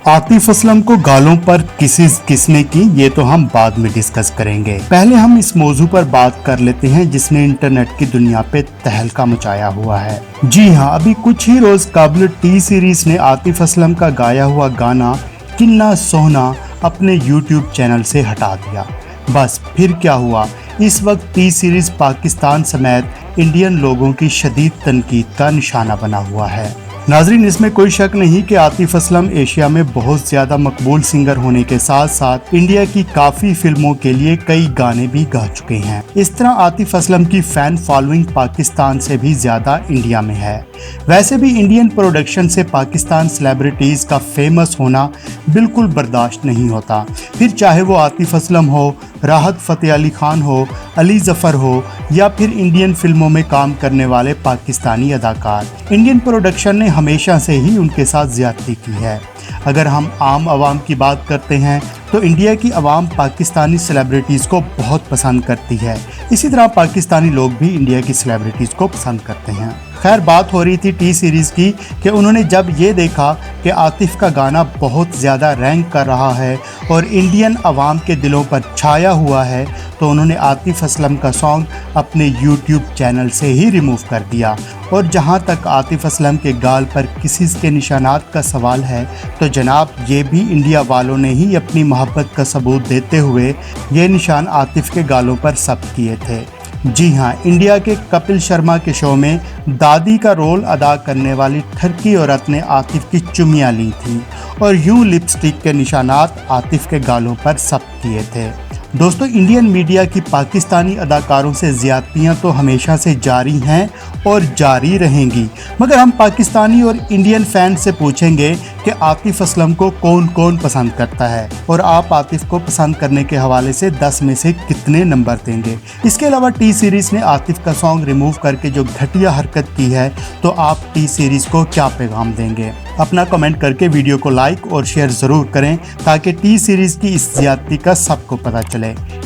आतिफ असलम को गालों पर किसिस किसने की, ये तो हम बाद में डिस्कस करेंगे। पहले हम इस मौजू पर बात कर लेते हैं जिसने इंटरनेट की दुनिया पे तहलका मचाया हुआ है। जी हाँ, अभी कुछ ही रोज काबिल टी सीरीज ने आतिफ असलम का गाया हुआ गाना किन्ना सोहना अपने यूट्यूब चैनल से हटा दिया। बस फिर क्या हुआ, इस वक्त टी सीरीज पाकिस्तान समेत इंडियन लोगों की शदीद तनकीद का निशाना बना हुआ है। नाजरीन, इसमें कोई शक नहीं कि आतिफ असलम एशिया में बहुत ज़्यादा मकबूल सिंगर होने के साथ साथ इंडिया की काफ़ी फिल्मों के लिए कई गाने भी गा चुके हैं। इस तरह आतिफ असलम की फ़ैन फॉलोइंग पाकिस्तान से भी ज़्यादा इंडिया में है। वैसे भी इंडियन प्रोडक्शन से पाकिस्तान सेलिब्रिटीज़ का फेमस होना बिल्कुल बर्दाश्त नहीं होता, फिर चाहे वो आतिफ असलम हो, राहत फ़तेह अली खान हो, अली ज़फ़र हो या फिर इंडियन फिल्मों में काम करने वाले पाकिस्तानी अदाकार। इंडियन प्रोडक्शन ने हमेशा से ही उनके साथ ज़्यादती की है। अगर हम आम आवाम की बात करते हैं तो इंडिया की आवाम पाकिस्तानी सेलिब्रिटीज़ को बहुत पसंद करती है। इसी तरह पाकिस्तानी लोग भी इंडिया की सेलिब्रिटीज़ को पसंद करते हैं। खैर, बात हो रही थी टी सीरीज़ की कि उन्होंने जब ये देखा कि आतिफ का गाना बहुत ज़्यादा रैंक कर रहा है और इंडियन आवाम के दिलों पर छाया हुआ है, तो उन्होंने आतिफ असलम का सॉन्ग अपने यूट्यूब चैनल से ही रिमूव कर दिया। और जहां तक आतिफ असलम के गाल पर किसिस के निशानात का सवाल है, तो जनाब ये भी इंडिया वालों ने ही अपनी मोहब्बत का सबूत देते हुए ये निशान आतिफ के गालों पर सब्त किए थे। जी हाँ, इंडिया के कपिल शर्मा के शो में दादी का रोल अदा करने वाली ठरकी औरत ने आतिफ की चुमियाँ ली थी और यूं लिपस्टिक के निशानात आतिफ के गालों पर सब्त किए थे। दोस्तों, इंडियन मीडिया की पाकिस्तानी अदाकारों से ज़्यादतियाँ तो हमेशा से जारी हैं और जारी रहेंगी, मगर हम पाकिस्तानी और इंडियन फैन से पूछेंगे कि आतिफ असलम को कौन कौन पसंद करता है और आप आतिफ को पसंद करने के हवाले से 10 में से कितने नंबर देंगे। इसके अलावा टी सीरीज़ ने आतिफ का सॉन्ग रिमूव करके जो घटिया हरकत की है, तो आप टी सीरीज़ को क्या पैगाम देंगे? अपना कमेंट करके वीडियो को लाइक और शेयर ज़रूर करें ताकि टी सीरीज़ की इस ज़्यादती का सबको पता चले।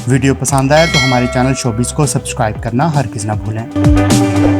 वीडियो पसंद आया तो हमारे चैनल शोबिज़ को सब्सक्राइब करना हरगिज़ ना भूलें।